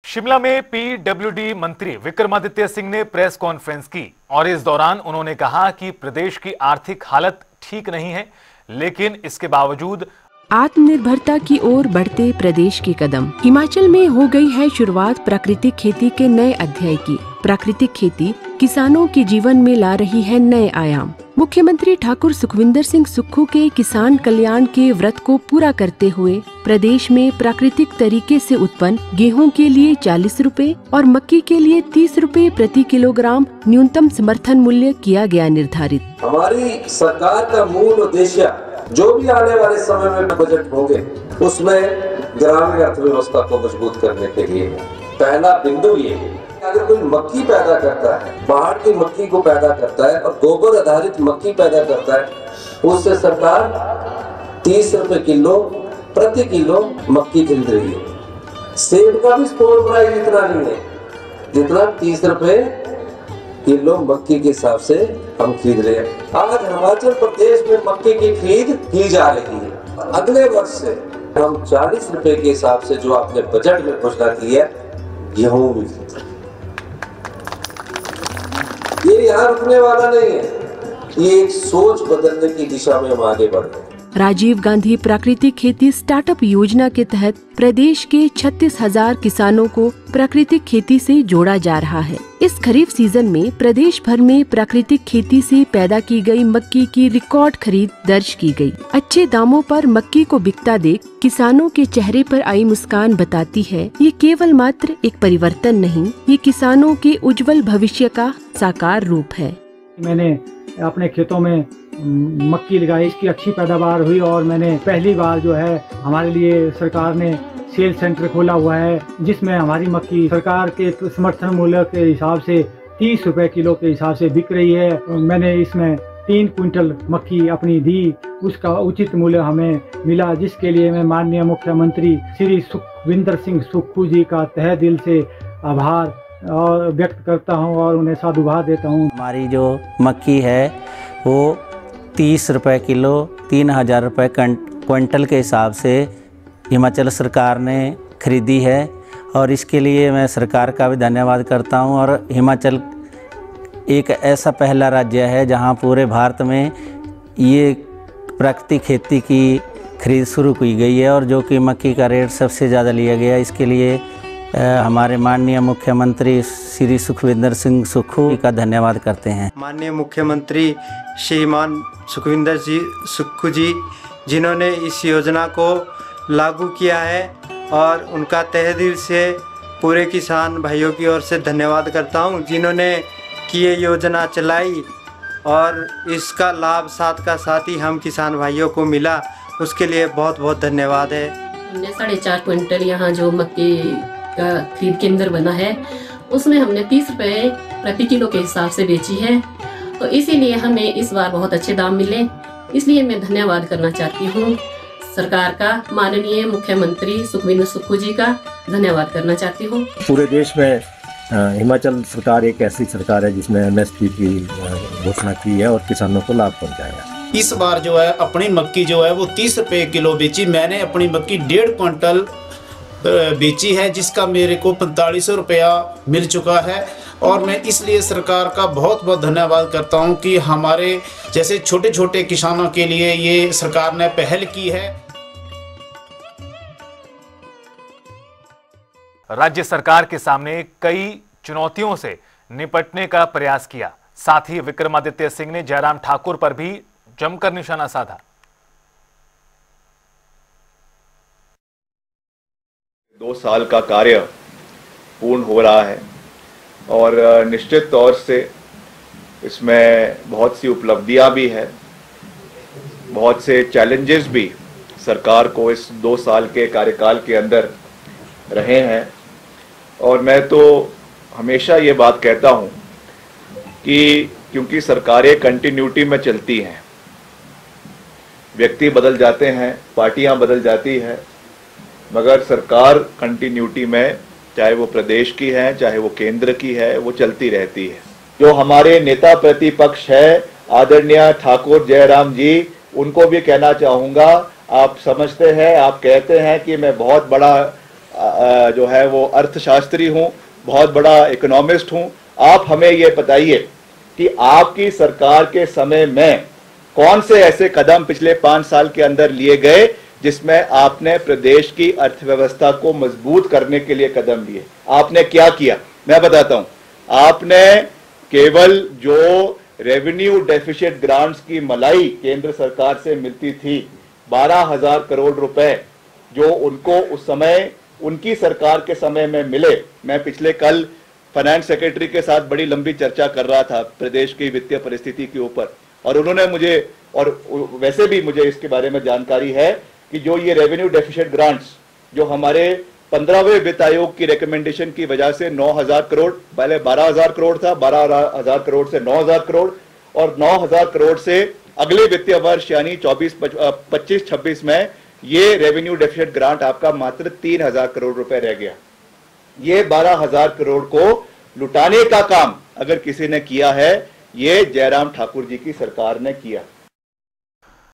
शिमला में पीडब्ल्यूडी मंत्री विक्रमादित्य सिंह ने प्रेस कॉन्फ्रेंस की और इस दौरान उन्होंने कहा कि प्रदेश की आर्थिक हालत ठीक नहीं है, लेकिन इसके बावजूद आत्मनिर्भरता की ओर बढ़ते प्रदेश के कदम। हिमाचल में हो गई है शुरुआत प्राकृतिक खेती के नए अध्याय की। प्राकृतिक खेती किसानों के जीवन में ला रही है नए आयाम। मुख्यमंत्री ठाकुर सुखविंदर सिंह सुक्खू के किसान कल्याण के व्रत को पूरा करते हुए प्रदेश में प्राकृतिक तरीके से उत्पन्न गेहूं के लिए 40 रुपए और मक्की के लिए 30 रुपए प्रति किलोग्राम न्यूनतम समर्थन मूल्य किया गया निर्धारित। हमारी सरकार का मूल उद्देश्य जो भी आने वाले समय में बजट होंगे उसमें ग्रामीण अर्थव्यवस्था को मजबूत करने के लिए पहला बिंदु ये है, अगर कोई मक्की पैदा करता है, बाहर की मक्की को पैदा करता है और गोबर आधारित मक्की पैदा करता है, उससे सरकार 30 रुपए किलो प्रति किलो मक्की खरीद रही है। सेब का भी स्टोर प्राइस इतना नहीं है जितना 30 रुपए किलो मक्की के हिसाब से हम खरीद रहे हैं। आज हिमाचल प्रदेश में मक्की की खरीद की जा रही है। अगले वर्ष से हम 40 रुपए के हिसाब से जो आपने बजट में घोषणा की है गेहूं भी खरीद। ये यहाँ रुकने वाला नहीं है, ये एक सोच बदलने की दिशा में हम आगे बढ़ रहे हैं। राजीव गांधी प्राकृतिक खेती स्टार्टअप योजना के तहत प्रदेश के 36,000 किसानों को प्राकृतिक खेती से जोड़ा जा रहा है। इस खरीफ सीजन में प्रदेश भर में प्राकृतिक खेती से पैदा की गई मक्की की रिकॉर्ड खरीद दर्ज की गई। अच्छे दामों पर मक्की को बिकता देख किसानों के चेहरे पर आई मुस्कान बताती है ये केवल मात्र एक परिवर्तन नहीं, ये किसानों के उज्जवल भविष्य का साकार रूप है। मैंने अपने खेतों में मक्की लगाई, इसकी अच्छी पैदावार हुई और मैंने पहली बार जो है हमारे लिए सरकार ने सेल सेंटर खोला हुआ है जिसमें हमारी मक्की सरकार के समर्थन मूल्य के हिसाब से 30 रुपए किलो के हिसाब से बिक रही है। मैंने इसमें 3 क्विंटल मक्की अपनी दी, उसका उचित मूल्य हमें मिला, जिसके लिए मैं माननीय मुख्यमंत्री श्री सुखविंदर सिंह सुक्खू जी का तहे दिल से आभार और व्यक्त करता हूं और उन्हें साधुवाद देता हूं। हमारी जो मक्की है वो 30 रुपए किलो 3,000 रुपये क्विंटल के हिसाब से हिमाचल सरकार ने खरीदी है और इसके लिए मैं सरकार का भी धन्यवाद करता हूं। और हिमाचल एक ऐसा पहला राज्य है जहां पूरे भारत में ये प्राकृतिक खेती की खरीद शुरू की गई है और जो कि मक्की का रेट सबसे ज़्यादा लिया गया। इसके लिए हमारे माननीय मुख्यमंत्री श्री सुखविंदर सिंह सुक्खू का धन्यवाद करते हैं। माननीय मुख्यमंत्री श्रीमान सुखविंदर जी सुक्खू जी जिन्होंने इस योजना को लागू किया है और उनका तहे दिल से पूरे किसान भाइयों की ओर से धन्यवाद करता हूं, जिन्होंने कि ये योजना चलाई और इसका लाभ साथ का साथ ही हम किसान भाइयों को मिला, उसके लिए बहुत बहुत धन्यवाद है। हमने 4.5 क्विंटल यहाँ जो मक्की का खरीद केंद्र बना है उसमें हमने 30 रुपए प्रति किलो के हिसाब से बेची है, तो इसीलिए हमें इस बार बहुत अच्छे दाम मिले। इसलिए मैं धन्यवाद करना चाहती हूँ सरकार का, माननीय मुख्यमंत्री सुखविंदर सुक्खू जी का धन्यवाद करना चाहती हूँ। पूरे देश में हिमाचल सरकार एक ऐसी सरकार है जिसने MSP की घोषणा की है और किसानों को लाभ पहुँचाया। इस बार जो है अपनी मक्की जो है वो 30 रुपए किलो बेची। मैंने अपनी मक्की 1.5 क्विंटल बेची है जिसका मेरे को 4500 रुपया मिल चुका है और मैं इसलिए सरकार का बहुत बहुत धन्यवाद करता हूं कि हमारे जैसे छोटे छोटे किसानों के लिए ये सरकार ने पहल की है। राज्य सरकार के सामने कई चुनौतियों से निपटने का प्रयास किया। साथ ही विक्रमादित्य सिंह ने जयराम ठाकुर पर भी जमकर निशाना साधा। 2 साल का कार्य पूर्ण हो रहा है और निश्चित तौर से इसमें बहुत सी उपलब्धियां भी है, बहुत से चैलेंजेस भी सरकार को इस 2 साल के कार्यकाल के अंदर रहे हैं। और मैं तो हमेशा ये बात कहता हूं कि क्योंकि सरकारें कंटिन्यूटी में चलती हैं, व्यक्ति बदल जाते हैं, पार्टियां बदल जाती हैं, मगर सरकार कंटिन्यूटी में, चाहे वो प्रदेश की है चाहे वो केंद्र की है, वो चलती रहती है। जो हमारे नेता प्रतिपक्ष है आदरणीय ठाकुर जयराम जी, उनको भी कहना चाहूँगा, आप समझते हैं, आप कहते हैं कि मैं बहुत बड़ा जो है वो अर्थशास्त्री हूँ, बहुत बड़ा इकोनॉमिस्ट हूँ। आप हमें ये बताइए कि आपकी सरकार के समय में कौन से ऐसे कदम पिछले 5 साल के अंदर लिए गए जिसमें आपने प्रदेश की अर्थव्यवस्था को मजबूत करने के लिए कदम लिए। आपने क्या किया मैं बताता हूं। आपने केवल जो रेवेन्यू डेफिसिट ग्रांट्स की मलाई केंद्र सरकार से मिलती थी 12,000 करोड़ रुपए, जो उनको उस समय उनकी सरकार के समय में मिले। मैं पिछले कल फाइनेंस सेक्रेटरी के साथ बड़ी लंबी चर्चा कर रहा था प्रदेश की वित्तीय परिस्थिति के ऊपर, और उन्होंने मुझे, और वैसे भी मुझे इसके बारे में जानकारी है कि जो ये रेवेन्यू डेफिसिट ग्रांट्स जो हमारे 15वें वित्त आयोग की रिकमेंडेशन की वजह से 9,000 करोड़, पहले 12,000 करोड़ था, 12,000 करोड़ से 9,000 करोड़, और 9,000 करोड़ से अगले वित्तीय वर्ष यानी 25-26 में ये रेवेन्यू डेफिसिट ग्रांट आपका मात्र 3,000 करोड़ रुपए रह गया। ये 12,000 करोड़ को लुटाने का काम अगर किसी ने किया है, ये जयराम ठाकुर जी की सरकार ने किया।